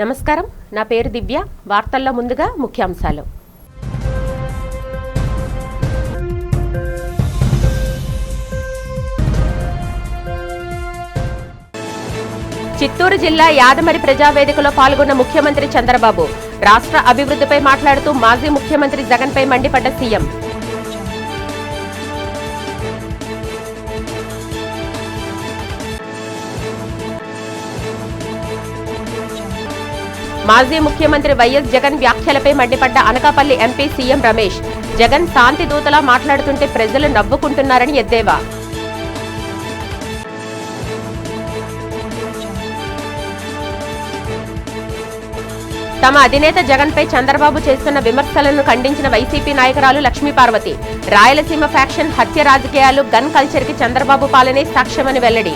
నమస్కారం, నా పేరు దివ్య. వార్తల్లో ముందుగా ముఖ్యాంశాలు. చిత్తూరు జిల్లా యాదమరి ప్రజావేదికలో పాల్గొన్న ముఖ్యమంత్రి చంద్రబాబు రాష్ట్ర అభివృద్ధిపై మాట్లాడుతూ మాజీ ముఖ్యమంత్రి జగన్పై మండిపడ్డ సీఎం. మాజీ ముఖ్యమంత్రి వైఎస్ జగన్ వ్యాఖ్యలపై మండిపడ్డ అనకాపల్లి ఎంపీ సీఎం రమేష్. జగన్ శాంతి దూతలా మాట్లాడుతుంటే ప్రజలు నవ్వుకుంటున్నారని ఎద్దేవా. తమ అధినేత జగన్పై చంద్రబాబు చేస్తున్న విమర్శలను ఖండించిన వైసీపీ నాయకురాలు లక్ష్మీపార్వతి. రాయలసీమ ఫ్యాక్షన్ హత్య రాజకీయాలు, గన్ కల్చర్ కి చంద్రబాబు పాలనే సాక్ష్యమని వెల్లడి.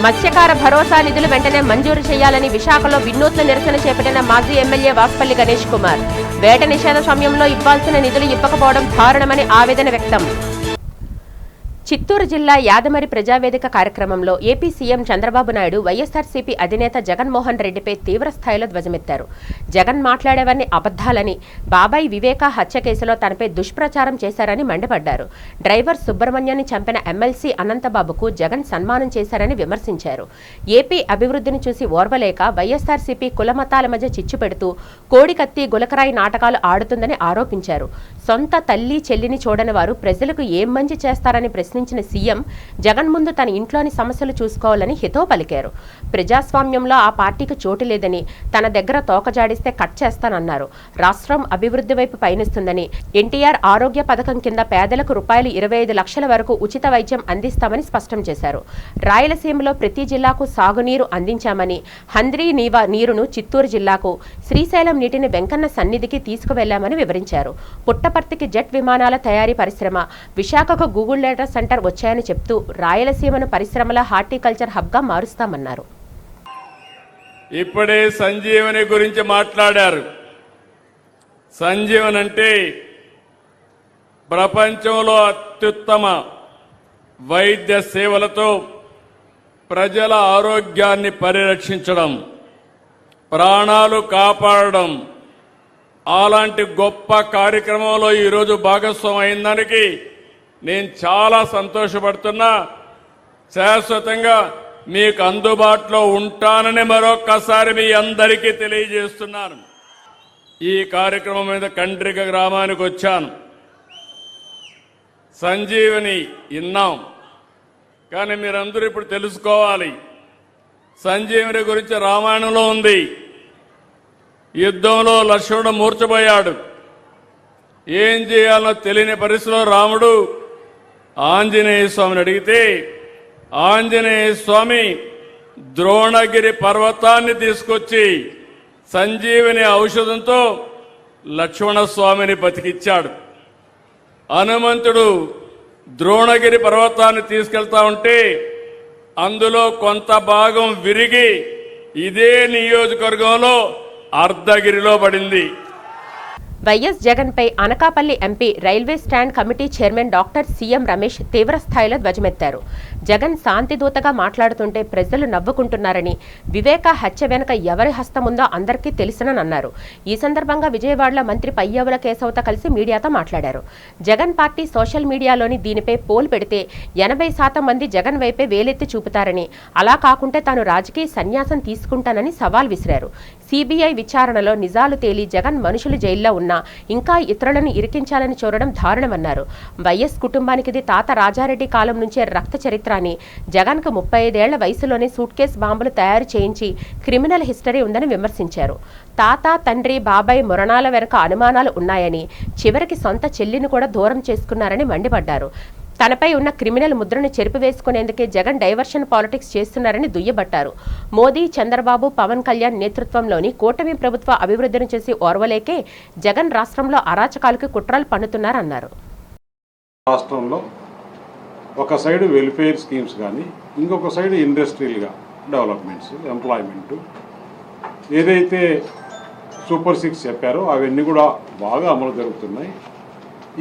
మత్స్యకార భరోసా నిధులు వెంటనే మంజూరు చేయాలని విశాఖలో వినూత్న నిరసన చేపట్టిన మాజీ ఎమ్మెల్యే వాసుపల్లి గణేష్ కుమార్. వేట నిషేధ సమయంలో ఇవ్వాల్సిన నిధులు ఇవ్వకపోవడం దారుణమని ఆవేదన వ్యక్తం. చిత్తూరు జిల్లా యాదమరి ప్రజావేదిక కార్యక్రమంలో ఏపీ సీఎం చంద్రబాబు నాయుడు వైఎస్ఆర్సీపీ అధినేత జగన్మోహన్ రెడ్డిపై తీవ్రస్థాయిలో ధ్వజమెత్తారు. జగన్ మాట్లాడేవన్నీ అబద్దాలని, బాబాయ్ వివేక హత్య కేసులో తనపై దుష్ప్రచారం చేశారని మండిపడ్డారు. డ్రైవర్ సుబ్రహ్మణ్యాన్ని చంపిన ఎమ్మెల్సీ అనంతబాబుకు జగన్ సన్మానం చేశారని విమర్శించారు. ఏపీ అభివృద్ధిని చూసి ఓర్వలేక వైఎస్ఆర్సీపీ కులమతాల మధ్య చిచ్చు పెడుతూ కోడికత్తి గులకరాయి నాటకాలు ఆడుతుందని ఆరోపించారు. సొంత తల్లి చెల్లిని చూడని వారు ప్రజలకు ఏం మంచి చేస్తారని ప్రశ్నించిన సీఎం జగన్ ముందు తన ఇంట్లోని సమస్యలు చూసుకోవాలని హితవు పలికారు. ప్రజాస్వామ్యంలో ఆ పార్టీకి చోటు లేదని, తన దగ్గర తోకజాడిస్తే కట్ చేస్తానన్నారు. రాష్ట్రం అభివృద్ధి వైపు పయనిస్తుందని, ఎన్టీఆర్ ఆరోగ్య పథకం కింద పేదలకు ₹25 లక్షల వరకు ఉచిత వైద్యం అందిస్తామని స్పష్టం చేశారు. రాయలసీమలో ప్రతి జిల్లాకు సాగునీరు అందించామని, హంద్రీ నీరును చిత్తూరు జిల్లాకు, శ్రీశైలం నీటిని వెంకన్న సన్నిధికి తీసుకువెళ్లామని వివరించారు. పుట్టపర్తికి జెట్ విమానాల తయారీ పరిశ్రమ, విశాఖకు గూగుల్ డేటా సెంటర్ వచ్చాయని చెప్తూ రాయలసీమను పరిశ్రమల హార్టికల్చర్ హబ్ గా మారుస్తామన్నారు. ఇప్పుడే సంజీవని గురించి మాట్లాడారు. సంజీవన్ అంటే ప్రపంచంలో అత్యుత్తమ వైద్య సేవలతో ప్రజల ఆరోగ్యాన్ని పరిరక్షించడం, ప్రాణాలు కాపాడడం, అలాంటి గొప్ప కార్యక్రమంలో ఈరోజు భాగస్వామి అయిన దానికి నేను చాలా సంతోషపడుతున్నా. శాశ్వతంగా మీకు అందుబాటులో ఉంటానని మరొక్కసారి మీ అందరికీ తెలియజేస్తున్నాను. ఈ కార్యక్రమం మీద కండ్రిక గ్రామానికి వచ్చాను. సంజీవని విన్నాం, కానీ మీరందరూ ఇప్పుడు తెలుసుకోవాలి. సంజీవని గురించి రామాయణంలో ఉంది. యుద్ధంలో లక్ష్మణుడు మూర్ఛపోయాడు. ఏం చేయాలో తెలియని పరిస్థితిలో రాముడు ఆంజనేయ స్వామిని అడిగితే ఆంజనేయ స్వామి ద్రోణగిరి పర్వతాన్ని తీసుకొచ్చి సంజీవిని ఔషధంతో లక్ష్మణస్వామిని బతికిచ్చాడు. హనుమంతుడు ద్రోణగిరి పర్వతాన్ని తీసుకెళ్తా ఉంటే అందులో కొంత భాగం విరిగి ఇదే నియోజకవర్గంలో అర్ధగిరిలో పడింది. వైఎస్ జగన్ పై Anakapalli MP railway standing committee chairman doctor CM Ramesh తీవ్రస్థాయిలో ధ్వజమెత్తారు. జగన్ శాంతిదూతగా మాట్లాడుతుంటే ప్రజలు నవ్వుకుంటున్నారని, వివేక హత్య వెనుక ఎవరి హస్తముందో అందరికీ తెలుసునన్నారు. ఈ సందర్భంగా విజయవాడలో మంత్రి పయ్యావుల కేశవతో కలిసి మీడియాతో మాట్లాడారు. జగన్ పార్టీ సోషల్ మీడియాలోని దీనిపై పోల్ పెడితే 80% మంది జగన్ వైపే వేలెత్తి చూపుతారని, అలా కాకుంటే తాను రాజకీయ సన్యాసం తీసుకుంటానని సవాల్ విసిరారు. సిబిఐ విచారణలో నిజాలు తేలి జగన్ మనుషులు జైల్లో ఉన్నా ఇంకా ఇతరులను ఇరికించాలని చూడడం దారుణమన్నారు. వైఎస్ కుటుంబానికిది తాత రాజారెడ్డి కాలం నుంచే రక్త చరిత్ర అని, జగన్ కు 35 ఏళ్ల వయసులోనే సూట్ కేస్ బాంబులు తయారు చేయించి క్రిమినల్ హిస్టరీ ఉందని విమర్శించారు. తాత, తండ్రి, బాబాయ్ మరణాల వెనుక అనుమానాలు ఉన్నాయని, చివరికి సొంత చెల్లిని కూడా దూరం చేసుకున్నారని మండిపడ్డారు. తనపై ఉన్న క్రిమినల్ ముద్రను చెరిపివేసుకునేందుకే జగన్ డైవర్షన్ పాలిటిక్స్ చేస్తున్నారని దుయ్యబట్టారు. మోదీ, చంద్రబాబు, పవన్ కళ్యాణ్ నేతృత్వంలోని కూటమి ప్రభుత్వ అభివృద్ధిని చేసి ఓర్వలేకే జగన్ రాష్ట్రంలో అరాచకాలకు కుట్రలు పన్నుతున్నారన్నారు. రాష్ట్రంలో ఒక సైడ్ వెల్ఫేర్ స్కీమ్స్ కానీ, ఇంకొక సైడ్ ఇండస్ట్రియల్గా డెవలప్మెంట్స్, ఎంప్లాయ్మెంట్, ఏదైతే సూపర్ 6 చెప్పారో అవన్నీ కూడా బాగా అమలు జరుగుతున్నాయి.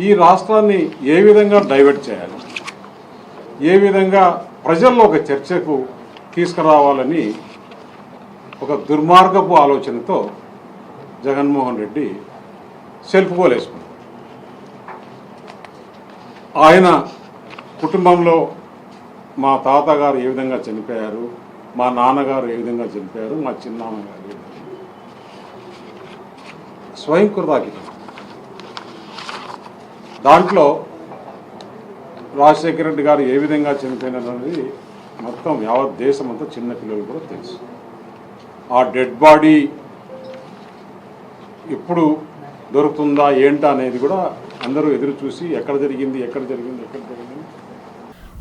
ఈ రాష్ట్రాన్ని ఏ విధంగా డైవర్ట్ చేయాలి, ఏ విధంగా ప్రజల్లో ఒక చర్చకు తీసుకురావాలని ఒక దుర్మార్గపు ఆలోచనతో జగన్మోహన్ రెడ్డి సెల్ఫ్ గోల్ వేసుకున్నాడు. ఆయన కుటుంబంలో మా తాతగారు ఏ విధంగా చనిపోయారు, మా నాన్నగారు ఏ విధంగా చనిపోయారు, మా చిన్నాన్నగారు స్వయం కృతాకితం. దాంట్లో రాజశేఖర రెడ్డి గారు ఏ విధంగా చనిపోయినారనేది మొత్తం యావత్ దేశం అంతా చిన్న పిల్లలు కూడా తెలుసు. ఆ డెడ్ బాడీ ఎప్పుడు దొరుకుతుందా ఏంటా అనేది కూడా అందరూ ఎదురు చూసి ఎక్కడ జరిగింది.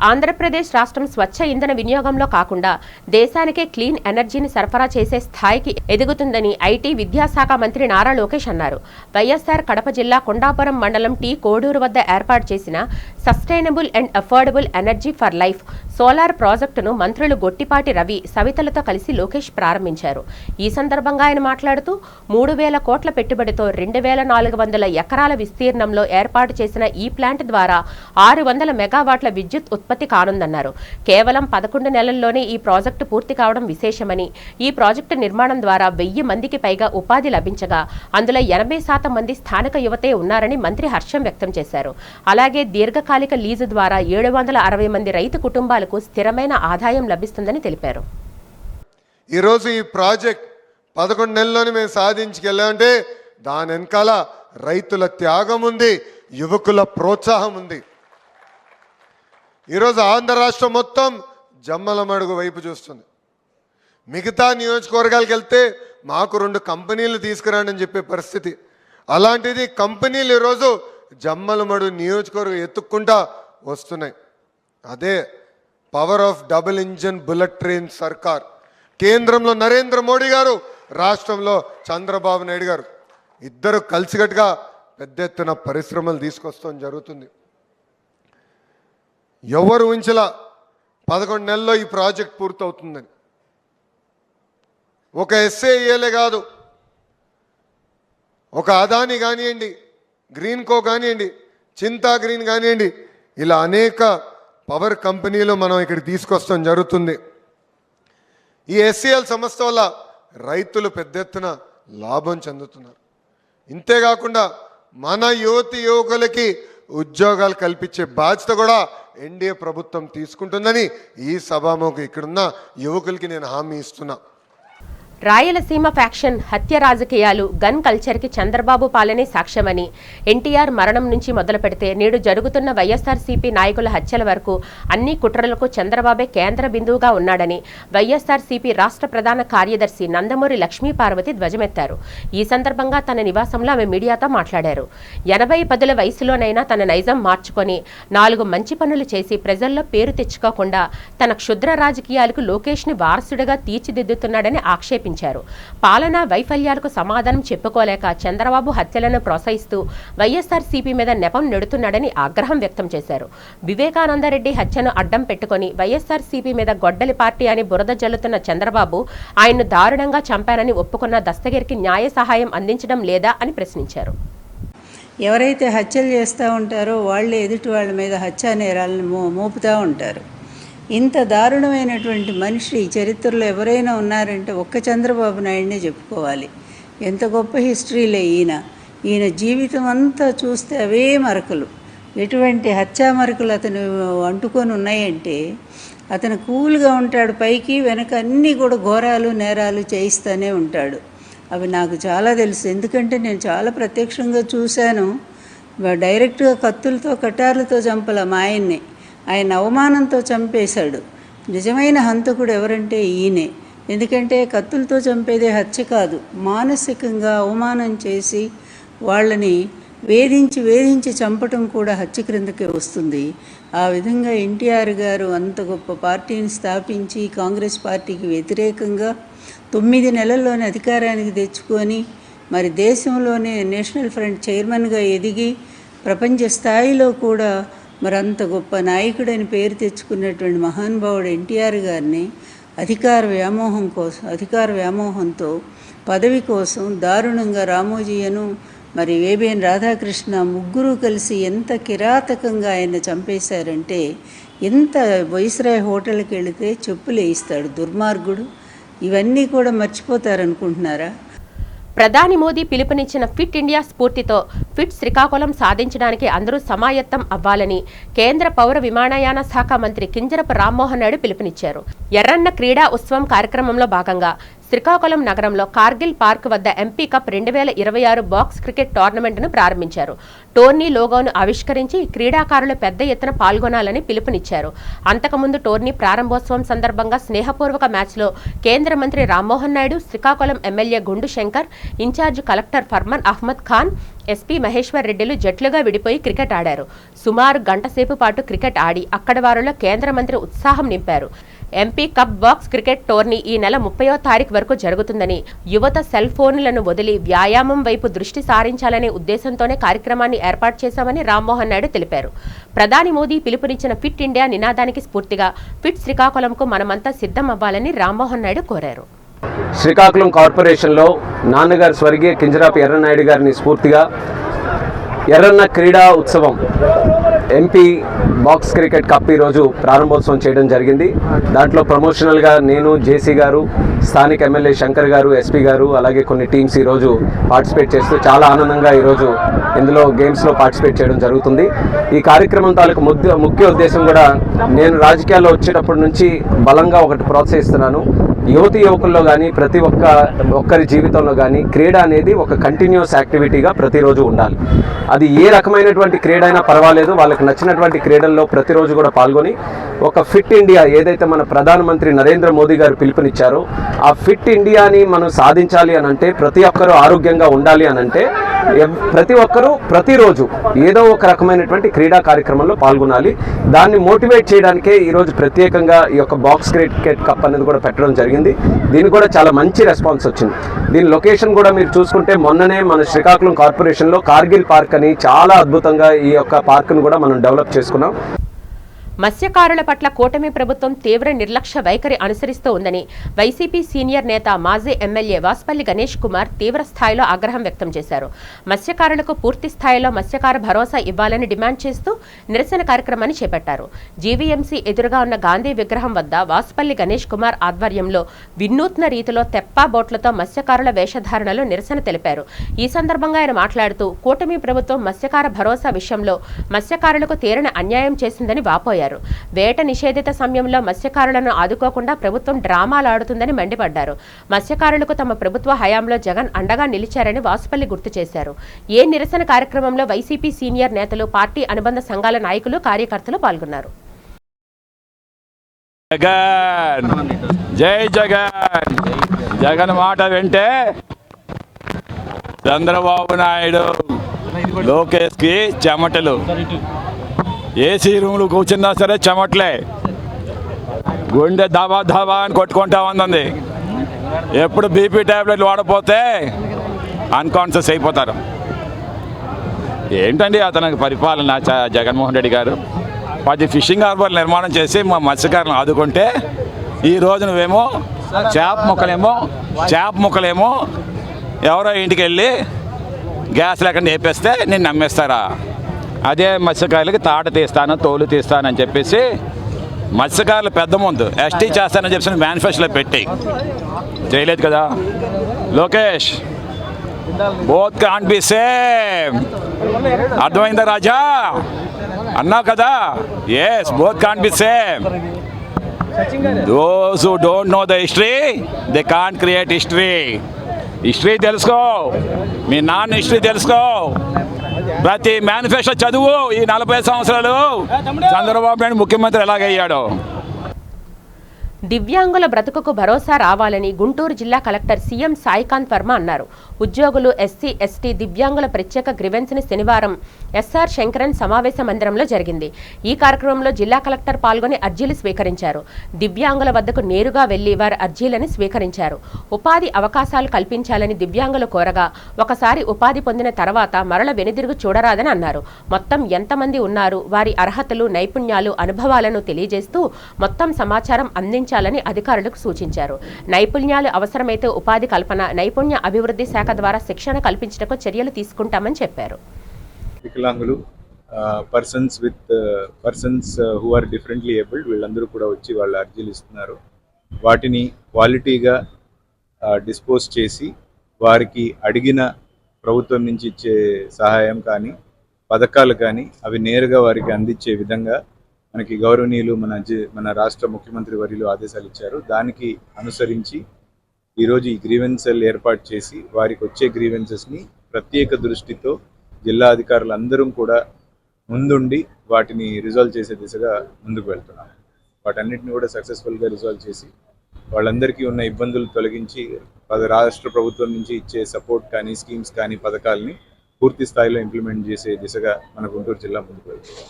ఆంధ్రప్రదేశ్ రాష్ట్రం స్వచ్ఛ ఇంధన వినియోగంలో కాకుండా దేశానికే క్లీన్ ఎనర్జీని సరఫరా చేసే స్థాయికి ఎదుగుతుందని ఐటీ విద్యాశాఖ మంత్రి నారా లోకేష్ అన్నారు. వైఎస్ఆర్ కడప జిల్లా కొండాపురం మండలం టీ కోడూరు వద్ద ఏర్పాటు చేసిన sustainable and affordable energy for life solar ప్రాజెక్టును మంత్రులు గొట్టిపాటి రవి, సవితలతో కలిసి లోకేష్ ప్రారంభించారు. ఈ సందర్భంగా ఆయన మాట్లాడుతూ 3,000 కోట్ల పెట్టుబడితో 2,400 ఎకరాల విస్తీర్ణంలో ఏర్పాటు చేసిన ఈ ప్లాంట్ ద్వారా 600 మెగావాట్ల విద్యుత్ ఉత్పత్తి కానుందన్నారు. కేవలం 11 నెలల్లోనే ఈ ప్రాజెక్టు పూర్తి కావడం విశేషమని, ఈ ప్రాజెక్టు నిర్మాణం ద్వారా 1000 మందికి పైగా ఉపాధి లభించగా అందులో 80% మంది స్థానిక యువతే ఉన్నారని మంత్రి హర్షం వ్యక్తం చేశారు. అలాగే దీర్ఘకాలిక లీజు ద్వారా 760 మంది రైతు కుటుంబాలకు స్థిరమైన ఆదాయం లభిస్తుందని తెలిపారు. ఈరోజు ఈ ప్రాజెక్ట్ 11 నెలల్లోనే మేము సాధించుకెళ్ళామంటే దాని వెనకాల రైతుల త్యాగం ఉంది, యువకుల ప్రోత్సాహం ఉంది. ఈరోజు ఆంధ్ర రాష్ట్రం మొత్తం జమ్మలమడుగు వైపు చూస్తుంది. మిగతా నియోజకవర్గాలకు వెళ్తే మాకు 2 కంపెనీలు తీసుకురాండి అని చెప్పే పరిస్థితి. అలాంటిది కంపెనీలు ఈరోజు జమ్మలమడుగు నియోజకవర్గం ఎత్తుక్కుంటా వస్తున్నాయి. అదే power of double engine bullet train సర్కార్. కేంద్రంలో నరేంద్ర మోడీ గారు, రాష్ట్రంలో చంద్రబాబు నాయుడు గారు ఇద్దరు కలిసికట్టుగా పెద్ద ఎత్తున పరిశ్రమలు తీసుకొస్తాం జరుగుతుంది. ఎవరు ఊహించలా 11 నెలల్లో ఈ ప్రాజెక్ట్ పూర్తవుతుందని. ఒక ఎస్ఏఏలే కాదు, ఒక అదాని కానివ్వండి, గ్రీన్కో కానివ్వండి, చింతా గ్రీన్ కానివ్వండి, ఇలా అనేక పవర్ కంపెనీలు మనం ఇక్కడ తీసుకొస్తాం జరుగుతుంది. ఈ ఎస్సీఎల్ సంస్థ వల్ల రైతులు పెద్ద ఎత్తున లాభం చెందుతున్నారు. ఇంతేకాకుండా మన యువకులకి ఉద్యోగాలు కల్పించే బాధ్యత కూడా ఎన్డీఏ ప్రభుత్వం తీసుకుంటుందని ఈ సభాముఖం ఇక్కడున్న యువకులకి నేను హామీ ఇస్తున్నా. రాయలసీమ ఫ్యాక్షన్, హత్య రాజకీయాలు, గన్ కల్చర్కి చంద్రబాబు పాలనే సాక్ష్యమని, ఎన్టీఆర్ మరణం నుంచి మొదలు పెడితే నేడు జరుగుతున్న వైఎస్ఆర్సీపీ నాయకుల హత్యల వరకు అన్ని కుట్రలకు చంద్రబాబే కేంద్ర బిందువుగా ఉన్నాడని వైఎస్ఆర్సీపీ రాష్ట్ర ప్రధాన కార్యదర్శి నందమూరి లక్ష్మీపార్వతి ధ్వజమెత్తారు. ఈ సందర్భంగా తన నివాసంలో ఆమె మీడియాతో మాట్లాడారు. 80 వయసులోనైనా తన నైజం మార్చుకొని 4 మంచి పనులు చేసి ప్రజల్లో పేరు తెచ్చుకోకుండా తన క్షుద్ర రాజకీయాలకు లోకేష్ని వారసుడిగా తీర్చిదిద్దుతున్నాడని ఆక్షేపించారు. పాలనా వైఫల్యాలకు సమాధానం చెప్పుకోలేక చంద్రబాబు హత్యలను ప్రోత్సహిస్తూ వైఎస్ఆర్సీపీ మీద నెపం నెడుతున్నాడని ఆగ్రహం వ్యక్తం చేశారు. వివేకానందరెడ్డి హత్యను అడ్డం పెట్టుకుని వైఎస్ఆర్సీపీ మీద గొడ్డలి పార్టీ అని బురద జల్లుతున్న చంద్రబాబు ఆయన్ను దారుణంగా చంపారని ఒప్పుకున్న దస్తగిరికి న్యాయ సహాయం అందించడం లేదా అని ప్రశ్నించారు. ఎవరైతే హత్యలు చేస్తూ ఉంటారో వాళ్ళే ఎదుటి వాళ్ళ మీద హత్యా నేరాలను మోపుతూ ఉంటారు. ఇంత దారుణమైనటువంటి మనిషి చరిత్రలో ఎవరైనా ఉన్నారంటే ఒక్క చంద్రబాబు నాయుడినే చెప్పుకోవాలి. ఎంత గొప్ప హిస్టరీలే ఈయన జీవితం అంతా చూస్తే అవే మరకలు, ఎటువంటి హత్యా మరకలు అతను అంటుకొని ఉన్నాయంటే అతను కూల్గా ఉంటాడు, పైకి వెనక అన్నీ కూడా ఘోరాలు నేరాలు చేయిస్తూనే ఉంటాడు. అవి నాకు చాలా తెలుసు, ఎందుకంటే నేను చాలా ప్రత్యక్షంగా చూశాను. డైరెక్ట్గా కత్తులతో కటార్లతో చంపల మా ఆయన్ని, ఆయన అవమానంతో చంపేశాడు. నిజమైన హంతకుడు ఎవరంటే ఈయనే. ఎందుకంటే కత్తులతో చంపేదే హత్య కాదు, మానసికంగా అవమానం చేసి వాళ్ళని వేధించి చంపటం కూడా హత్య క్రిందకే వస్తుంది. ఆ విధంగా ఎన్టీఆర్ గారు అంత గొప్ప పార్టీని స్థాపించి కాంగ్రెస్ పార్టీకి వ్యతిరేకంగా 9 నెలల్లోనే అధికారానికి తెచ్చుకొని మరి దేశంలోనే నేషనల్ ఫ్రంట్ చైర్మన్గా ఎదిగి ప్రపంచ స్థాయిలో కూడా మరి అంత గొప్ప నాయకుడని పేరు తెచ్చుకున్నటువంటి మహానుభావుడు ఎన్టీఆర్ గారిని అధికార వ్యామోహంతో పదవి కోసం దారుణంగా రామోజీయను మరి వేబిఎన్ రాధాకృష్ణ ముగ్గురు కలిసి ఎంత కిరాతకంగా ఆయన చంపేశారంటే, ఎంత వైస్రాయ్ హోటల్కి వెళితే చెప్పులు వేయిస్తాడు దుర్మార్గుడు. ఇవన్నీ కూడా మర్చిపోతారనుకుంటున్నారా? ప్రధాని మోదీ పిలుపునిచ్చిన ఫిట్ ఇండియా స్ఫూర్తితో ఫిట్ శ్రీకాకుళం సాధించడానికి అందరూ సమాయత్తం అవ్వాలని కేంద్ర పౌర విమానయాన శాఖ మంత్రి కింజరపు రామ్మోహన్ నాయుడు పిలుపునిచ్చారు. ఎర్రన్న క్రీడా ఉత్సవం కార్యక్రమంలో భాగంగా శ్రీకాకుళం నగరంలో కార్గిల్ పార్క్ వద్ద ఎంపీ కప్ 2026 బాక్స్ క్రికెట్ టోర్నమెంట్ను ప్రారంభించారు. టోర్నీ లోగోను ఆవిష్కరించి క్రీడాకారులు పెద్ద ఎత్తున పాల్గొనాలని పిలుపునిచ్చారు. అంతకుముందు టోర్నీ ప్రారంభోత్సవం సందర్భంగా స్నేహపూర్వక మ్యాచ్లో కేంద్ర మంత్రి Rammohan Naidu, Srikakulam MLA Gundu Shankar, incharge collector Farman Ahmad Khan, SP Maheshwar రెడ్డిలు జట్లుగా విడిపోయి క్రికెట్ ఆడారు. సుమారు గంట సేపు పాటు క్రికెట్ ఆడి అక్కడి వారిలో కేంద్ర మంత్రి ఉత్సాహం నింపారు. MP cup box cricket tourney ఈ నెల 30వ తారీఖు వరకు జరుగుతుందని, యువత సెల్ ఫోన్లను వదిలి వ్యాయామం వైపు దృష్టి సారించాలనే ఉద్దేశంతోనే కార్యక్రమాన్ని ఏర్పాటు చేశామని రామ్మోహన్ నాయుడు తెలిపారు. ప్రధాని మోదీ పిలుపునిచ్చిన ఫిట్ ఇండియా నినాదానికి స్ఫూర్తిగా ఫిట్ శ్రీకాకుళంకు మనమంతా సిద్ధం అవ్వాలని రామ్మోహన్ నాయుడు కోరారు. శ్రీకాకుళం కార్పొరేషన్లో నాన్నగారు స్వర్గీయ కింజరాపు ఎర్రనాయుడు గారిని స్ఫూర్తిగా ఎర్రన్న క్రీడా ఉత్సవం ఎంపీ బాక్స్ క్రికెట్ కప్ ఈరోజు ప్రారంభోత్సవం చేయడం జరిగింది. దాంట్లో ప్రమోషనల్గా నేను, జేసీ గారు, స్థానిక ఎమ్మెల్యే శంకర్ గారు, ఎస్పీ గారు, అలాగే కొన్ని టీమ్స్ ఈరోజు పార్టిసిపేట్ చేస్తూ చాలా ఆనందంగా ఈరోజు ఇందులో గేమ్స్లో పార్టిసిపేట్ చేయడం జరుగుతుంది. ఈ కార్యక్రమం తాలూకు ముఖ్య ఉద్దేశం కూడా నేను రాజకీయాల్లో వచ్చేటప్పటి నుంచి బలంగా ఒకటి ప్రోత్సహిస్తున్నాను. యువతి యువకుల్లో కానీ ప్రతి ఒక్కరి జీవితంలో కానీ క్రీడ అనేది ఒక కంటిన్యూస్ యాక్టివిటీగా ప్రతిరోజు ఉండాలి. అది ఏ రకమైనటువంటి క్రీడ అయినా పర్వాలేదు, వాళ్ళకి నచ్చినటువంటి క్రీడల్లో ప్రతిరోజు కూడా పాల్గొని ఒక ఫిట్ ఇండియా ఏదైతే మన ప్రధానమంత్రి నరేంద్ర మోదీ గారు పిలుపునిచ్చారో ఆ ఫిట్ ఇండియాని మనం సాధించాలి అనంటే, ప్రతి ఒక్కరూ ఆరోగ్యంగా ఉండాలి అనంటే ప్రతి ఒక్కరూ ప్రతిరోజు ఏదో ఒక రకమైనటువంటి క్రీడా కార్యక్రమంలో పాల్గొనాలి. దాన్ని మోటివేట్ చేయడానికే ఈరోజు ప్రత్యేకంగా ఈ యొక్క బాక్స్ క్రికెట్ కప్ అనేది కూడా పెట్టడం జరిగింది. దీనికి కూడా చాలా మంచి రెస్పాన్స్ వచ్చింది. దీని లొకేషన్ కూడా మీరు చూసుకుంటే మొన్ననే మన శ్రీకాకుళం కార్పొరేషన్లో కార్గిల్ పార్క్ అని చాలా అద్భుతంగా ఈ యొక్క పార్క్ను కూడా మనం డెవలప్ చేసుకున్నాం. మత్స్యకారుల పట్ల కూటమి ప్రభుత్వం తీవ్ర నిర్లక్ష్య వైఖరి అనుసరిస్తూ ఉందని వైసీపీ సీనియర్ నేత, మాజీ ఎమ్మెల్యే వాస్పల్లి గణేష్ కుమార్ తీవ్ర స్థాయిలో ఆగ్రహం వ్యక్తం చేశారు. మత్స్యకారులకు పూర్తి స్థాయిలో మత్స్యకార భరోసా ఇవ్వాలని డిమాండ్ చేస్తూ నిరసన కార్యక్రమాన్ని చేపట్టారు. జీవీఎంసీ ఎదురుగా ఉన్న గాంధీ విగ్రహం వద్ద వాస్పల్లి గణేష్ కుమార్ ఆధ్వర్యంలో వినూత్న రీతిలో తెప్పా బోట్లతో మత్స్యకారుల వేషధారణలో నిరసన తెలిపారు. ఈ సందర్భంగా ఆయన మాట్లాడుతూ కూటమి ప్రభుత్వం మత్స్యకార భరోసా విషయంలో మత్స్యకారులకు తీరని అన్యాయం చేసిందని వాపోయారు. వేట నిషేధిత సమయంలో మత్స్యకారులను ఆదుకోకుండా ప్రభుత్వం డ్రామాలాడుతుందని మండిపడ్డారు. మత్స్యకారులకు తమ ప్రభుత్వ హయాంలో జగన్ అండగా నిలిచారని వాసుపల్లి గుర్తు చేశారు. ఏ నిరసన కార్యక్రమంలో వైసీపీ సీనియర్ నేతలు, పార్టీ అనుబంధ సంఘాల నాయకులు, కార్యకర్తలు పాల్గొన్నారు. జై జగన్. జగన్ మాట వింటే చంద్రబాబు నాయుడు, లోకేష్కి చెమటలు. ఏసీ రూమ్లు కూర్చున్నా సరే చెమట్లే, గుండె దబా దబా అని కొట్టుకుంటా ఉంది. ఎప్పుడు బీపీ ట్యాబ్లెట్లు వాడపోతే అన్కాన్షియస్ అయిపోతారు. ఏంటండి అతనికి పరిపాలన? జగన్మోహన్ రెడ్డి గారు 10 ఫిషింగ్ హార్బర్లు నిర్మాణం చేసి మా మత్స్యకారులను ఆదుకుంటే, ఈరోజు నువ్వేమో చేప ముక్కలేమో ఎవరో ఇంటికి వెళ్ళి గ్యాస్ లేకుండా వేపేస్తే నేను నమ్మేస్తారా? అదే మత్స్యకారులకి తాట తీస్తాను, తోలు తీస్తానని చెప్పేసి మత్స్యకారులు పెద్ద ముందు ఎస్టీ చేస్తానని చెప్పి మేనిఫెస్టోలో పెట్టి చేయలేదు కదా. Lokesh, both can't be same. అర్థమైందా రాజా? అన్నావు కదా. Yes, both can't be same. Those who don't know the history, they can't create history. History తెలుసుకో, మీ నాన్న హిస్టరీ తెలుసుకో. ప్రతి మేనిఫెస్టో చదువు. ఈ 40 సంవత్సరాలు చంద్రబాబు నాయుడు ముఖ్యమంత్రి ఎలాగయ్యాడో. దివ్యాంగుల బ్రతుకుకు భరోసా రావాలని గుంటూరు జిల్లా కలెక్టర్ సీఎం సాయికాంత్ వర్మ అన్నారు. ఉద్యోగులు, ఎస్సీ, ఎస్టీ, దివ్యాంగుల ప్రత్యేక గ్రీవెన్స్ని శనివారం ఎస్ఆర్ శంకరన్ సమావేశ మందిరంలో జరిగింది. ఈ కార్యక్రమంలో జిల్లా కలెక్టర్ పాల్గొని అర్జీలు స్వీకరించారు. దివ్యాంగుల వద్దకు నేరుగా వెళ్లి వారి అర్జీలను స్వీకరించారు. ఉపాధి అవకాశాలు కల్పించాలని దివ్యాంగులు కోరగా, ఒకసారి ఉపాధి పొందిన తర్వాత మరల వెనుదిరుగు చూడరాదని అన్నారు. మొత్తం ఎంతమంది ఉన్నారు, వారి అర్హతలు, నైపుణ్యాలు, అనుభవాలను తెలియజేస్తూ మొత్తం సమాచారం అందించారు కల్పించాలని అధికారులకు సూచించారు. నైపుణ్యాలు అవసరమైతే ఉపాధి కల్పన, నైపుణ్య అభివృద్ధి శాఖ ద్వారా శిక్షణ కల్పించటకు చర్యలు తీసుకుంటామని చెప్పారు. వికలాంగులు, persons who are differently abled వీళ్ళందరూ కూడా వచ్చి వాళ్ళ అర్జీలు ఇస్తున్నారు. వాటిని క్వాలిటీగా డిస్పోజ్ చేసి వారికి అడిగిన ప్రభుత్వం నుంచి ఇచ్చే సహాయం కానీ పథకాలు కానీ అవి నేరుగా వారికి అందించే విధంగా మనకి గౌరవనీయులు మన రాష్ట్ర ముఖ్యమంత్రి వర్యులు ఆదేశాలు ఇచ్చారు. దానికి అనుసరించి ఈరోజు ఈ గ్రీవెన్స్ సెల్ ఏర్పాటు చేసి వారికి వచ్చే గ్రీవెన్సెస్ని ప్రత్యేక దృష్టితో జిల్లా అధికారులందరూ కూడా ముందుండి వాటిని రిజాల్వ్ చేసే దిశగా ముందుకు వెళ్తున్నాం. వాటన్నిటిని కూడా సక్సెస్ఫుల్గా రిజాల్వ్ చేసి వాళ్ళందరికీ ఉన్న ఇబ్బందులు తొలగించి రాష్ట్ర ప్రభుత్వం నుంచి ఇచ్చే సపోర్ట్ కానీ స్కీమ్స్ కానీ పథకాలని పూర్తి స్థాయిలో ఇంప్లిమెంట్ చేసే దిశగా మన గుంటూరు జిల్లా ముందుకు వెళ్తున్నాం.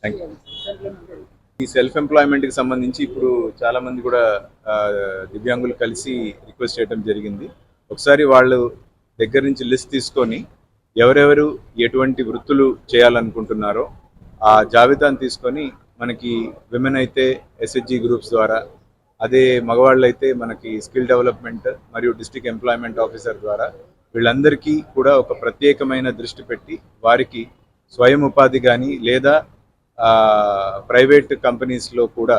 Thank you. ఈ సెల్ఫ్ ఎంప్లాయ్మెంట్కి సంబంధించి ఇప్పుడు చాలామంది కూడా దివ్యాంగులు కలిసి రిక్వెస్ట్ చేయడం జరిగింది. ఒకసారి వాళ్ళు దగ్గర నుంచి లిస్ట్ తీసుకొని ఎవరెవరు ఎటువంటి వృత్తులు చేయాలనుకుంటున్నారో ఆ జాబితాను తీసుకొని మనకి విమెన్ అయితే ఎస్హెచ్జి గ్రూప్స్ ద్వారా, అదే మగవాళ్ళు అయితే మనకి స్కిల్ డెవలప్మెంట్ మరియు డిస్ట్రిక్ట్ ఎంప్లాయ్మెంట్ ఆఫీసర్ ద్వారా వీళ్ళందరికీ కూడా ఒక ప్రత్యేకమైన దృష్టి పెట్టి వారికి స్వయం ఉపాధి కానీ లేదా ప్రైవేట్ కంపెనీస్లో కూడా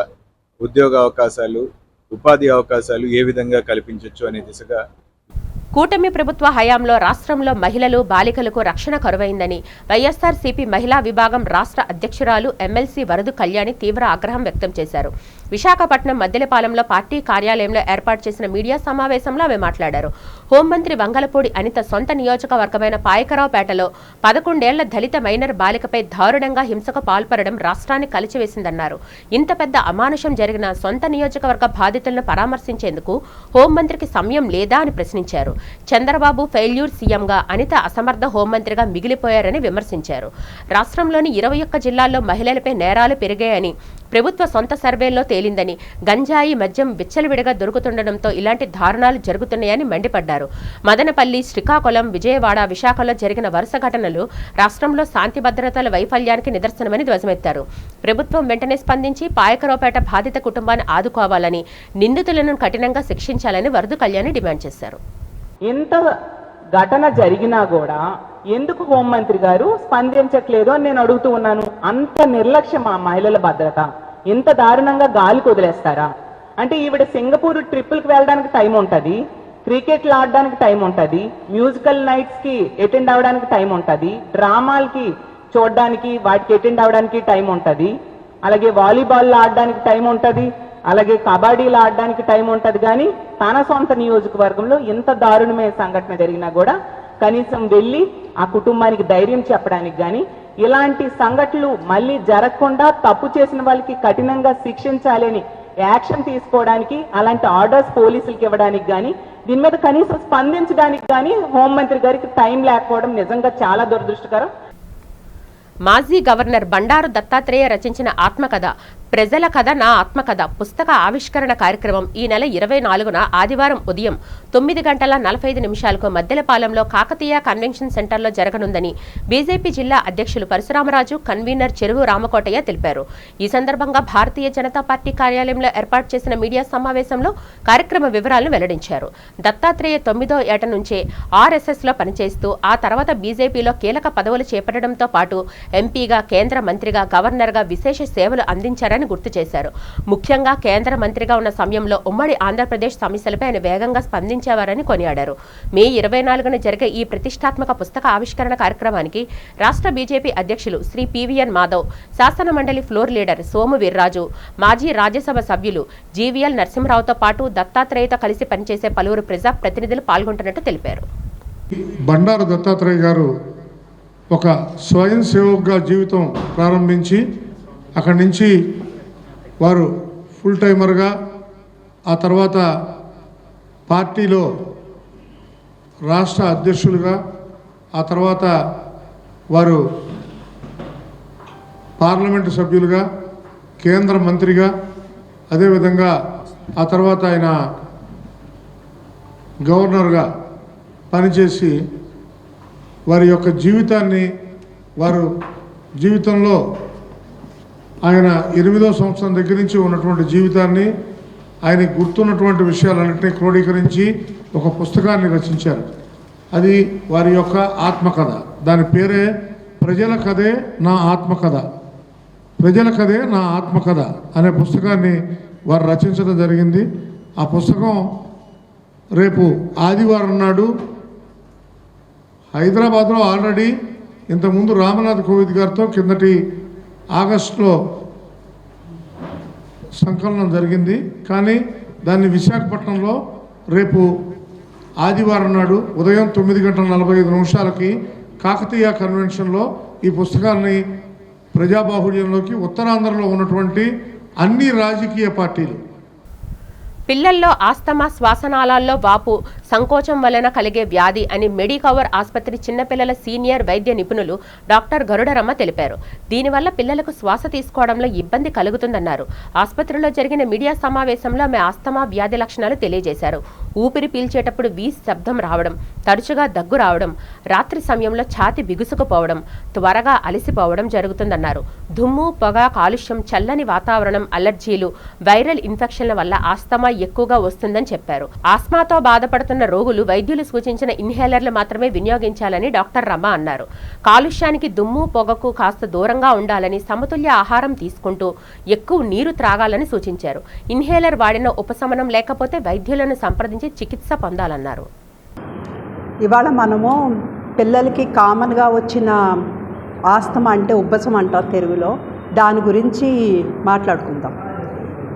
ఉద్యోగ అవకాశాలు, ఉపాధి అవకాశాలు ఏ విధంగా కల్పించవచ్చు అనే దిశగా కూటమి ప్రభుత్వ హయాంలో రాష్ట్రంలో మహిళలు, బాలికలకు రక్షణ కరువైందని వైఎస్ఆర్సీపీ మహిళా విభాగం రాష్ట్ర అధ్యక్షురాలు ఎమ్మెల్సీ వరదు కళ్యాణి తీవ్ర ఆగ్రహం వ్యక్తం చేశారు. విశాఖపట్నం మద్దెలపాలెంలో పార్టీ కార్యాలయంలో ఏర్పాటు చేసిన మీడియా సమావేశంలో ఆమె మాట్లాడారు. హోంమంత్రి వంగలపూడి అనిత సొంత నియోజకవర్గమైన పాయకరావుపేటలో 11 ఏళ్ల దళిత మైనర్ బాలికపై దారుణంగా హింసకు పాల్పడడం రాష్ట్రాన్ని కలిచివేసిందన్నారు. ఇంత పెద్ద అమానుషం జరిగిన సొంత నియోజకవర్గ బాధితులను పరామర్శించేందుకు హోంమంత్రికి సమయం లేదా అని ప్రశ్నించారు. చంద్రబాబు ఫెయిల్యూర్ సీఎంగా, అనిత అసమర్థ హోంమంత్రిగా మిగిలిపోయారని విమర్శించారు. రాష్ట్రంలోని 21 జిల్లాల్లో మహిళలపై నేరాలు పెరిగాయని ప్రభుత్వ సొంత సర్వేల్లో తేలిందని, గంజాయి, మద్యం విచ్చలవిడిగా దొరుకుతుండటంతో ఇలాంటి దారుణాలు జరుగుతున్నాయని మండిపడ్డారు. మదనపల్లి, శ్రీకాకుళం, విజయవాడ, విశాఖలో జరిగిన వరుస ఘటనలు రాష్ట్రంలో శాంతి భద్రతల వైఫల్యానికి నిదర్శనమని ధ్వజమెత్తారు. ప్రభుత్వం వెంటనే స్పందించి పాయకరావుపేట బాధిత కుటుంబాన్ని ఆదుకోవాలని, నిందితులను కఠినంగా శిక్షించాలని వరదు కళ్యాణి డిమాండ్ చేశారు. ఇంత ఘటన జరిగినా కూడా ఎందుకు హోంమంత్రి గారు స్పందించట్లేదు అని నేను అడుగుతూ ఉన్నాను. అంత నిర్లక్ష్యం ఆ మహిళల భద్రత ఇంత దారుణంగా గాలికి వదిలేస్తారా? అంటే ఈవిడ సింగపూర్ ట్రిప్పులకి వెళ్ళడానికి టైం ఉంటుంది, క్రికెట్లు ఆడడానికి టైం ఉంటుంది, మ్యూజికల్ నైట్స్ కి అటెండ్ అవడానికి టైం ఉంటుంది, డ్రామాలకి చూడడానికి వాటికి అటెండ్ అవడానికి టైం ఉంటుంది, అలాగే వాలీబాల్ ఆడడానికి టైం ఉంటుంది, అలాగే కబడ్డీలు ఆడడానికి టైం ఉంటుంది. కానీ తన సొంత నియోజకవర్గంలో ఇంత దారుణమైన సంఘటన జరిగినా కూడా కనీసం వెళ్ళి ఆ కుటుంబానికి ధైర్యం చెప్పడానికి కానీ, ఇలాంటి సంఘటనలు మళ్ళీ జరగకుండా తప్పు చేసిన వాళ్ళకి కఠినంగా శిక్షించాలని యాక్షన్ తీసుకోవడానికి, అలాంటి ఆర్డర్స్ పోలీసులకు ఇవ్వడానికి కానీ, దీని మీద కనీసం స్పందించడానికి కానీ హోంమంత్రి గారికి టైం లేకపోవడం నిజంగా చాలా దురదృష్టకరం. మాజీ గవర్నర్ బండారు దత్తాత్రేయ రచించిన ఆత్మకథ ప్రజల కథ నా ఆత్మకథ పుస్తక ఆవిష్కరణ కార్యక్రమం ఈ నెల 24న ఆదివారం ఉదయం 9:45 మద్దెలపాలెంలో కాకతీయ కన్వెన్షన్ సెంటర్లో జరగనుందని బీజేపీ జిల్లా అధ్యక్షులు పరశురామరాజు, కన్వీనర్ చెరువు రామకోటయ్య తెలిపారు. ఈ సందర్భంగా భారతీయ జనతా పార్టీ కార్యాలయంలో ఏర్పాటు చేసిన మీడియా సమావేశంలో కార్యక్రమ వివరాలను వెల్లడించారు. దత్తాత్రేయ 9వ ఏట నుంచే ఆర్ఎస్ఎస్లో పనిచేస్తూ ఆ తర్వాత బీజేపీలో కీలక పదవులు చేపట్టడంతో పాటు ఎంపీగా, కేంద్ర మంత్రిగా, గవర్నర్గా విశేష సేవలు అందించారని గుర్తు చేశారు. ముఖ్యంగా కేంద్ర మంత్రిగా ఉన్న సమయంలో ఉమ్మడి ఆంధ్రప్రదేశ్ సమస్యలపై ఆయన వేగంగా స్పందించేవారని కొనియాడారు. మే 24న జరిగే ఈ ప్రతిష్టాత్మక పుస్తక ఆవిష్కరణ కార్యక్రమానికి రాష్ట్ర బీజేపీ అధ్యక్షులు శ్రీ పివిఎన్ మాధవ్, శాసన మండలి ఫ్లోర్ లీడర్ సోము వీర్రాజు, మాజీ రాజ్యసభ సభ్యులు జీవీఎల్ నరసింహరావుతో పాటు దత్తాత్రేయతో కలిసి పనిచేసే పలువురు ప్రజా ప్రతినిధులు పాల్గొంటున్నట్టు తెలిపారు. బండారు దత్తాత్రేయ గారు ఒక స్వయం సేవకుగా జీవితం ప్రారంభించి అక్కడి నుంచి వారు ఫుల్ టైమర్గా, ఆ తర్వాత పార్టీలో రాష్ట్ర అధ్యక్షులుగా, ఆ తర్వాత వారు పార్లమెంటు సభ్యులుగా, కేంద్ర మంత్రిగా, అదేవిధంగా ఆ తర్వాత ఆయన గవర్నర్గా పనిచేసి వారి యొక్క జీవితాన్ని, వారు జీవితంలో ఆయన 8వ సంవత్సరం దగ్గర నుంచి ఉన్నటువంటి జీవితాన్ని ఆయనకు గుర్తున్నటువంటి విషయాలన్నింటినీ క్రోడీకరించి ఒక పుస్తకాన్ని రచించారు. అది వారి యొక్క ఆత్మకథ. దాని పేరే ప్రజల కథే నా ఆత్మకథ. ప్రజల కథే నా ఆత్మకథ అనే పుస్తకాన్ని వారు రచించడం జరిగింది. ఆ పుస్తకం రేపు ఆదివారం నాడు హైదరాబాద్లో ఆల్రెడీ ఇంతకుముందు రామనాథ్ కోవింద్ గారితో కిందటి ఆగస్టులో సంకలనం జరిగింది. కానీ దాన్ని విశాఖపట్నంలో రేపు ఆదివారం నాడు ఉదయం 9:45 కాకతీయ కన్వెన్షన్లో ఈ పుస్తకాన్ని ప్రజాబాహుళ్యంలోకి ఉత్తరాంధ్రలో ఉన్నటువంటి అన్ని రాజకీయ పార్టీలు పిల్లల్లో ఆస్తమా, శ్వాసనాళాల్లో వాపు, సంకోచం వలన కలిగే వ్యాధి అని మెడికవర్ ఆసుపత్రి చిన్నపిల్లల సీనియర్ వైద్య నిపుణులు డాక్టర్ గరుడరమ్మ తెలిపారు. దీనివల్ల పిల్లలకు శ్వాస తీసుకోవడంలో ఇబ్బంది కలుగుతుందన్నారు. ఆసుపత్రిలో జరిగిన మీడియా సమావేశంలో ఆమె ఆస్తమా వ్యాధి లక్షణాలు తెలియజేశారు. ఊపిరి పీల్చేటప్పుడు వీస్ శబ్దం రావడం, తరచుగా దగ్గు రావడం, రాత్రి సమయంలో ఛాతి బిగుసుకుపోవడం, త్వరగా అలసిపోవడం జరుగుతుందన్నారు. దుమ్ము, పొగ, కాలుష్యం, చల్లని వాతావరణం, అలర్జీలు, వైరల్ ఇన్ఫెక్షన్ల వల్ల ఆస్తమా ఎక్కువగా వస్తుందని చెప్పారు. ఆస్మాతో బాధపడుతున్న రోగులు వైద్యులు సూచించిన ఇన్హేలర్లు మాత్రమే వినియోగించాలని డాక్టర్ రమ అన్నారు. కాలుష్యానికి, దుమ్ము, పొగకు కాస్త దూరంగా ఉండాలని, సమతుల్య ఆహారం తీసుకుంటూ ఎక్కువ నీరు త్రాగాలని సూచించారు. ఇన్హేలర్ వాడిన ఉపశమనం లేకపోతే వైద్యులను సంప్రదించి చికిత్స పొందాలన్నారు. ఇవాళ మనము పిల్లలకి కామన్గా వచ్చిన ఆస్తమా అంటే ఉబ్బసం అంటారు తెలుగులో, దాని గురించి మాట్లాడుకుందాం.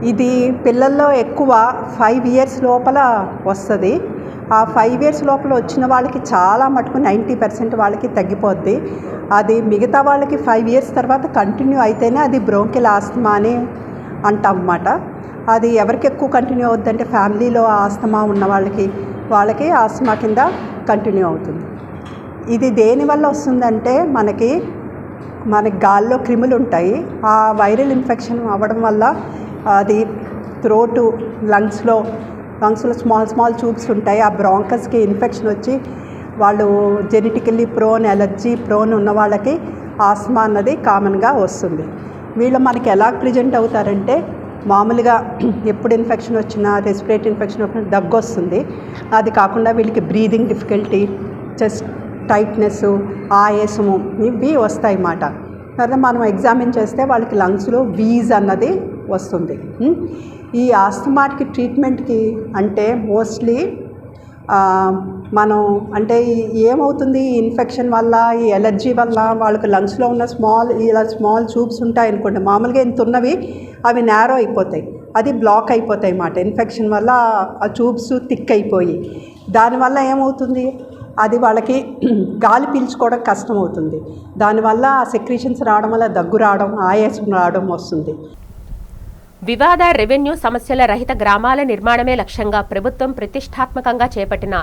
ఇది పిల్లల్లో ఎక్కువ 5 years లోపల వస్తుంది. ఆ 5 years లోపల వచ్చిన వాళ్ళకి చాలా మటుకు 90% వాళ్ళకి తగ్గిపోద్ది. అది మిగతా వాళ్ళకి 5 years తర్వాత కంటిన్యూ అయితేనే అది బ్రోంకిల్ ఆస్తమా అని అంటాం అన్నమాట. అది ఎవరికి ఎక్కువ కంటిన్యూ అవుతుందంటే ఫ్యామిలీలో ఆస్తమా ఉన్న వాళ్ళకి ఆస్తమా కింద కంటిన్యూ అవుతుంది. ఇది దేనివల్ల వస్తుందంటే మనకి గాల్లో క్రిములు ఉంటాయి. ఆ వైరల్ ఇన్ఫెక్షన్ అవ్వడం వల్ల అది థ్రోటు, లంగ్స్లో స్మాల్ ట్యూబ్స్ ఉంటాయి. ఆ బ్రాంకస్కి ఇన్ఫెక్షన్ వచ్చి వాళ్ళు జెనెటికల్లీ ప్రోన్, ఎలర్జీ ప్రోన్ ఉన్న వాళ్ళకి ఆస్మా అన్నది కామన్గా వస్తుంది. వీళ్ళు మనకి ఎలా ప్రెజెంట్ అవుతారంటే మామూలుగా ఎప్పుడు ఇన్ఫెక్షన్ వచ్చినా, రెస్పిరేటరీ ఇన్ఫెక్షన్ వచ్చినా దగ్గు వస్తుంది. అది కాకుండా వీళ్ళకి బ్రీదింగ్ డిఫికల్టీ, చెస్ట్ టైట్నెస్, ఆయాసము ఇవి వస్తాయి అన్నమాట. తర్వాత మనం ఎగ్జామిన్ చేస్తే వాళ్ళకి లంగ్స్లో వీజ్ అన్నది వస్తుంది. ఈ ఆస్తమాటిక్ ట్రీట్మెంట్కి అంటే మోస్ట్లీ మనం అంటే ఏమవుతుంది, ఈ ఇన్ఫెక్షన్ వల్ల, ఈ ఎలర్జీ వల్ల వాళ్ళకి లంగ్స్లో ఉన్న స్మాల్ ట్యూబ్స్ ఉంటాయనుకోండి, మామూలుగా ఇంత ఉన్నవి అవి నేరో అయిపోతాయి, అది బ్లాక్ అయిపోతాయి అన్నమాట. ఇన్ఫెక్షన్ వల్ల ఆ ట్యూబ్స్ థిక్ అయిపోయి దానివల్ల ఏమవుతుంది, అది వాళ్ళకి గాలి పీల్చుకోవడం కష్టం అవుతుంది. దానివల్ల సెక్రీషన్స్ రావడం వల్ల దగ్గు రావడం, ఆయాసం రావడం వస్తుంది. వివాద రెవెన్యూ సమస్యల రహిత గ్రామాల నిర్మాణమే లక్ష్యంగా ప్రభుత్వం ప్రతిష్టాత్మకంగా చేపట్టిన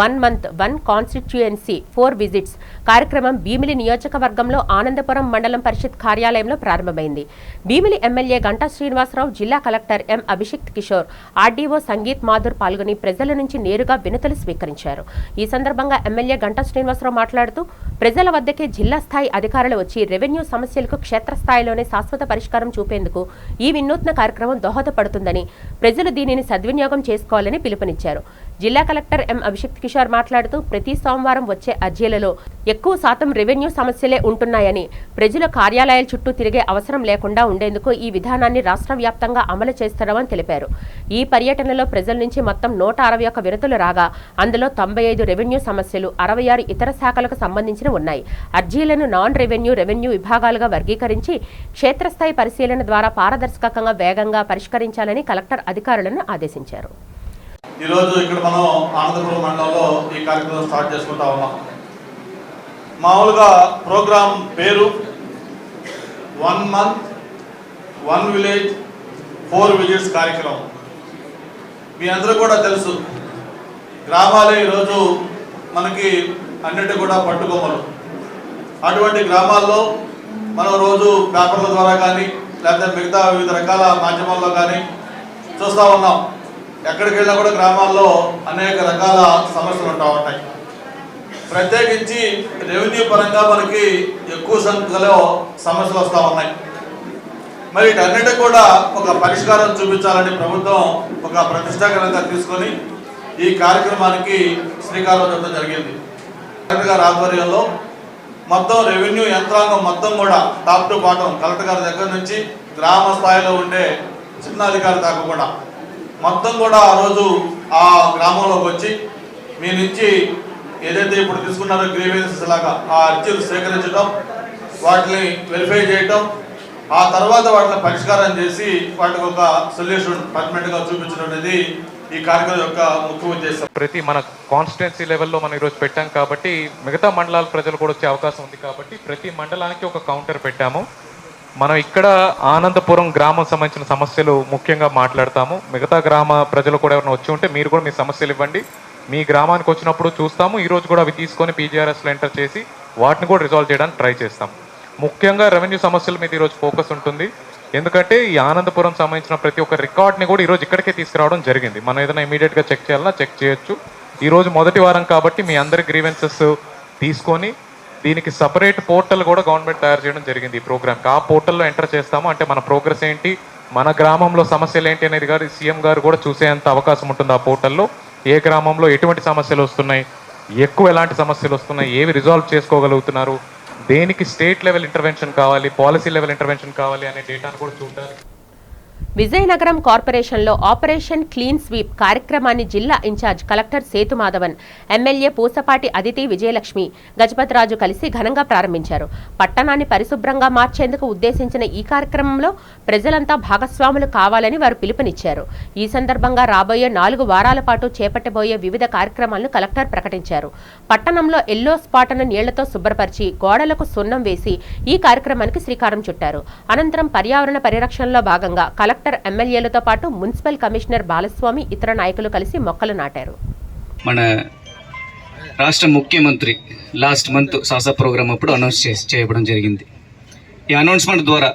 1 month 1 కాన్స్టిట్యుయెన్సీ 4 visits కార్యక్రమం భీమిలి నియోజకవర్గంలో ఆనందపురం మండలం పరిషత్ కార్యాలయంలో ప్రారంభమైంది. భీమిలి ఎమ్మెల్యే గంటా శ్రీనివాసరావు, జిల్లా collector M Abhishikt Kishore, RDO sangeet Madhur పాల్గొని ప్రజల నుంచి నేరుగా వినతులు స్వీకరించారు. ఈ సందర్భంగా ఎమ్మెల్యే గంటా శ్రీనివాసరావు మాట్లాడుతూ ప్రజల వద్దకే జిల్లా స్థాయి అధికారులు వచ్చి రెవెన్యూ సమస్యలకు క్షేత్రస్థాయిలోనే శాశ్వత పరిష్కారం చూపేందుకు ఈ వినూత్న కార్యక్రమం దోహదపడుతుందని, ప్రజలు దీనిని సద్వినియోగం చేసుకోవాలని పిలుపునిచ్చారు. జిల్లా కలెక్టర్ ఎం అభిషిక్త్ కిషోర్ మాట్లాడుతూ ప్రతి సోమవారం వచ్చే అర్జీలలో ఎక్కువ శాతం రెవెన్యూ సమస్యలే ఉంటున్నాయని, ప్రజల కార్యాలయాల చుట్టూ తిరిగే అవసరం లేకుండా ఉండేందుకు ఈ విధానాన్ని రాష్ట్ర వ్యాప్తంగా అమలు చేస్తున్నామని తెలిపారు. ఈ పర్యటనలో ప్రజల నుంచి మొత్తం 161 వినతులు రాగా అందులో 95 రెవెన్యూ సమస్యలు, 66 ఇతర శాఖలకు సంబంధించిన ఉన్నాయి. అర్జీలను నాన్ రెవెన్యూ, రెవెన్యూ విభాగాలుగా వర్గీకరించి క్షేత్రస్థాయి పరిశీలన ద్వారా పారదర్శకంగా వేగంగా పరిష్కరించాలని కలెక్టర్ అధికారులను ఆదేశించారు. ఈరోజు ఇక్కడ మనం ఆనందపురం మండలంలో ఈ కార్యక్రమం స్టార్ట్ చేసుకుంటా ఉన్నాం. మామూలుగా ప్రోగ్రాం పేరు 1 month 1 village 4 visits కార్యక్రమం. మీ అందరూ కూడా తెలుసు, గ్రామాలే ఈరోజు మనకి అన్నిటి కూడా పట్టుకొమ్మలు. అటువంటి గ్రామాల్లో మనం రోజు పేపర్ల ద్వారా కానీ లేకపోతే మిగతా వివిధ రకాల మాధ్యమాల్లో కానీ చూస్తూ ఉన్నాం. ఎక్కడికి వెళ్ళినా కూడా గ్రామాల్లో అనేక రకాల సమస్యలు ఉంటాయి. ప్రత్యేకించి రెవెన్యూ పరంగా మనకి ఎక్కువ సంఖ్యలో సమస్యలు వస్తూ ఉన్నాయి. మరి వీటన్నిటి కూడా ఒక పరిష్కారం చూపించాలని ప్రభుత్వం ఒక ప్రతిష్టాకరంగా తీసుకొని ఈ కార్యక్రమానికి శ్రీకారం చుట్టడం జరిగింది. కలెక్టర్ గారి ఆధ్వర్యంలో మొత్తం రెవెన్యూ యంత్రాంగం మొత్తం కూడా టాప్ టు బాటం కలెక్టర్ గారి దగ్గర నుంచి గ్రామ స్థాయిలో ఉండే చిన్న అధికారి దాకా కూడా మొత్తం కూడా ఆ రోజు ఆ గ్రామంలోకి వచ్చి మీ నుంచి ఏదైతే ఇప్పుడు తీసుకున్నారో గ్రీవెన్సెస్ లాగా ఆ అర్జీలు సేకరించడం, వాటిని వెరిఫై చేయటం, ఆ తర్వాత వాటిని పరిష్కారం చేసి వాటికి ఒక సొల్యూషన్ పర్మనెంట్గా చూపించడం అనేది ఈ కార్యక్రమం యొక్క ముఖ్య ఉద్దేశం. ప్రతి మన కాన్స్టిట్యున్సీ లెవెల్లో మనం ఈరోజు పెట్టాం కాబట్టి మిగతా మండలాల ప్రజలు కూడా వచ్చే అవకాశం ఉంది కాబట్టి ప్రతి మండలానికి ఒక కౌంటర్ పెట్టాము. మనం ఇక్కడ ఆనందపురం గ్రామం సంబంధించిన సమస్యలు ముఖ్యంగా మాట్లాడతాము. మిగతా గ్రామ ప్రజలు కూడా ఎవరైనా వచ్చి ఉంటే మీరు కూడా మీ సమస్యలు ఇవ్వండి. మీ గ్రామానికి వచ్చినప్పుడు చూస్తాము. ఈరోజు కూడా అవి తీసుకొని పీజీఆర్ఎస్లో ఎంటర్ చేసి వాటిని కూడా రిజాల్వ్ చేయడానికి ట్రై చేస్తాం. ముఖ్యంగా రెవెన్యూ సమస్యల మీద ఈరోజు ఫోకస్ ఉంటుంది. ఎందుకంటే ఈ ఆనందపురం సంబంధించిన ప్రతి ఒక్క రికార్డ్ని కూడా ఈరోజు ఇక్కడికే తీసుకురావడం జరిగింది. మనం ఏదైనా ఇమీడియట్గా చెక్ చేయాలన్నా చెక్ చేయొచ్చు. ఈరోజు మొదటి వారం కాబట్టి మీ అందరి గ్రీవెన్సెస్ తీసుకొని దీనికి సపరేట్ పోర్టల్ కూడా గవర్నమెంట్ తయారు చేయడం జరిగింది. ఈ ప్రోగ్రామ్కి ఆ పోర్టల్లో ఎంటర్ చేస్తాము. అంటే మన ప్రోగ్రెస్ ఏంటి, మన గ్రామంలో సమస్యలు ఏంటి అనేది గారు సీఎం గారు కూడా చూసేంత అవకాశం ఉంటుంది. ఆ పోర్టల్లో ఏ గ్రామంలో ఎటువంటి సమస్యలు వస్తున్నాయి, ఎక్కువ ఎలాంటి సమస్యలు వస్తున్నాయి, ఏవి రిజాల్వ్ చేసుకోగలుగుతున్నారు, దేనికి స్టేట్ లెవెల్ ఇంటర్వెన్షన్ కావాలి, పాలసీ లెవెల్ ఇంటర్వెన్షన్ కావాలి అనే డేటాను కూడా చూడడానికి. విజయనగరం కార్పొరేషన్లో ఆపరేషన్ క్లీన్ స్వీప్ కార్యక్రమాన్ని జిల్లా incharge collector Sethumadhavan, MLA Pusapati Aditi Vijayalakshmi, Gajapathiraju కలిసి ఘనంగా ప్రారంభించారు. పట్టణాన్ని పరిశుభ్రంగా మార్చేందుకు ఉద్దేశించిన ఈ కార్యక్రమంలో ప్రజలంతా భాగస్వాములు కావాలని వారు పిలుపునిచ్చారు. ఈ సందర్భంగా రాబోయే 4 వారాల పాటు చేపట్టబోయే వివిధ కార్యక్రమాలను కలెక్టర్ ప్రకటించారు. పట్టణంలో ఎల్లో స్పాట్ను నీళ్లతో శుభ్రపరిచి గోడలకు సున్నం వేసి ఈ కార్యక్రమానికి శ్రీకారం చుట్టారు. అనంతరం పర్యావరణ పరిరక్షణలో భాగంగా కలెక్టర్ ఎమ్మెల్యేలతో పాటు మున్సిపల్ కమిషనర్ బాలస్వామి, ఇతర నాయకులు కలిసి మొక్కలు నాటారు. మన రాష్ట్ర ముఖ్యమంత్రి లాస్ట్ మంత్ సాసా ప్రోగ్రామ్ అప్పుడు అనౌన్స్ చేయడం జరిగింది. ఈ అనౌన్స్మెంట్ ద్వారా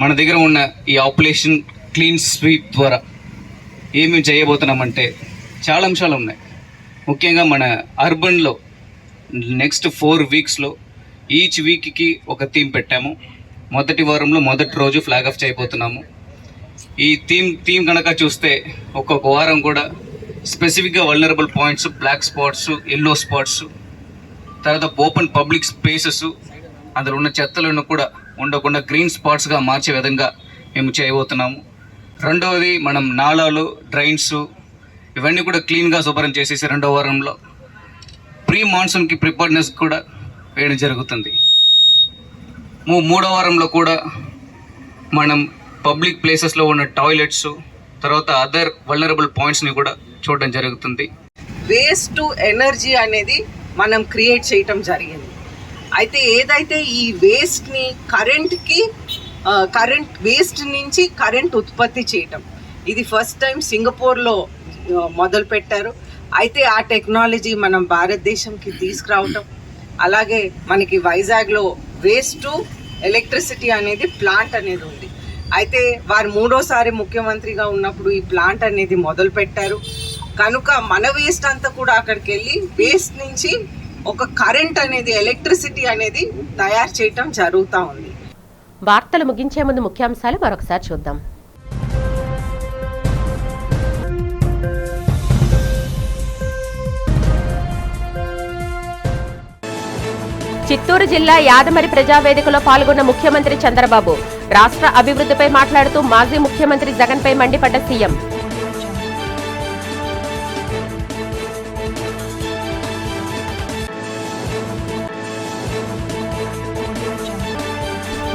మన దగ్గర ఉన్న ఈ ఆపరేషన్ క్లీన్ స్వీప్ ద్వారా ఏమి చేయబోతున్నామంటే చాలా అంశాలు ఉన్నాయి. ముఖ్యంగా మన అర్బన్లో నెక్స్ట్ 4 వీక్స్లో ఈచ్ వీక్కి ఒక థీమ్ పెట్టాము. మొదటి వారంలో మొదటి రోజు ఫ్లాగ్ ఆఫ్ చేయబోతున్నాము. ఈ థీమ్ కనుక చూస్తే ఒక్కొక్క వారం కూడా స్పెసిఫిక్గా vulnerable points, black spots, yellow spots, తర్వాత ఓపెన్ పబ్లిక్ స్పేసెస్, అందులో ఉన్న చెత్తలను కూడా ఉండకుండా గ్రీన్ స్పాట్స్గా మార్చే విధంగా మేము చేయబోతున్నాము. రెండవది మనం నాలాలు, డ్రైన్స్ ఇవన్నీ కూడా క్లీన్గా శుభ్రం చేసేసి 2వ వారంలో ప్రీ మాన్సూన్కి ప్రిపేర్నెస్ కూడా వేయడం జరుగుతుంది. 3వ వారంలో కూడా మనం పబ్లిక్ ప్లేసెస్లో ఉన్న టాయిలెట్స్, తర్వాత అదర్ వల్నరబుల్ పాయింట్స్ని కూడా చూడడం జరుగుతుంది. వేస్ట్ టు ఎనర్జీ అనేది మనం క్రియేట్ చేయటం జరిగింది. అయితే ఏదైతే ఈ వేస్ట్ని కరెంట్ వేస్ట్ నుంచి కరెంట్ ఉత్పత్తి చేయటం, ఇది ఫస్ట్ టైం సింగపూర్లో మొదలు పెట్టారు. అయితే ఆ టెక్నాలజీ మనం భారతదేశంకి తీసుకురావటం, అలాగే మనకి వైజాగ్లో వేస్ట్ టు ఎలక్ట్రిసిటీ అనేది ప్లాంట్ అనేది ఉంది. అయితే వారు 3వసారి ముఖ్యమంత్రిగా ఉన్నప్పుడు ఈ ప్లాంట్ అనేది మొదలు పెట్టారు. కనుక మన వేస్ట్ అంతా కూడా అక్కడికి వెళ్ళి వేస్ట్ నుంచి ఒక కరెంట్ అనేది, ఎలక్ట్రిసిటీ అనేది తయారు చేయటం జరుగుతూ ఉంది. వార్తలు ముగించే ముందు ముఖ్యాంశాలు మరొకసారి చూద్దాం. చిత్తూరు జిల్లా యాదమరి ప్రజావేదికలో పాల్గొన్న ముఖ్యమంత్రి చంద్రబాబు రాష్ట్ర అభివృద్ధిపై మాట్లాడుతూ మాజీ ముఖ్యమంత్రి జగన్పై మండిపడ్డ సీఎం.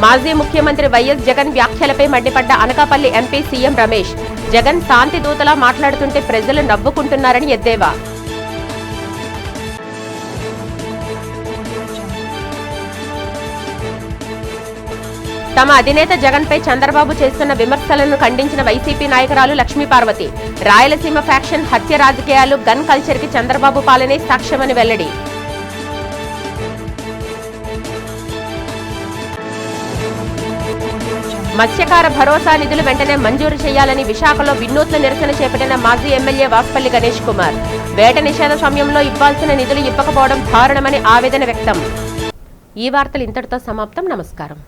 మాజీ ముఖ్యమంత్రి వైఎస్ జగన్ వ్యాఖ్యలపై మండిపడ్డ అనకాపల్లి ఎంపీ సీఎం రమేష్. జగన్ శాంతి దూతలా మాట్లాడుతుంటే ప్రజలు నవ్వుకుంటున్నారని ఎద్దేవా. తమ అధినేత జగన్పై చంద్రబాబు చేస్తున్న విమర్శలను ఖండించిన వైసీపీ నాయకురాలు లక్ష్మీపార్వతి. రాయలసీమ ఫ్యాక్షన్ హత్య రాజకీయాలు, గన్ కల్చర్ కి చంద్రబాబు పాలనే సాక్ష్యమని వెల్లడి. మత్స్యకార భరోసా నిధులు వెంటనే మంజూరు చేయాలని విశాఖలో వినూత్న నిరసన చేపట్టిన మాజీ ఎమ్మెల్యే వాస్పల్లి గణేష్ కుమార్. వేట నిషేధ సమయంలో ఇవ్వాల్సిన నిధులు ఇవ్వకపోవడం దారుణమని ఆవేదన వ్యక్తం. ఈ వార్తలు ఇంతటితో సమాప్తం. నమస్కారం.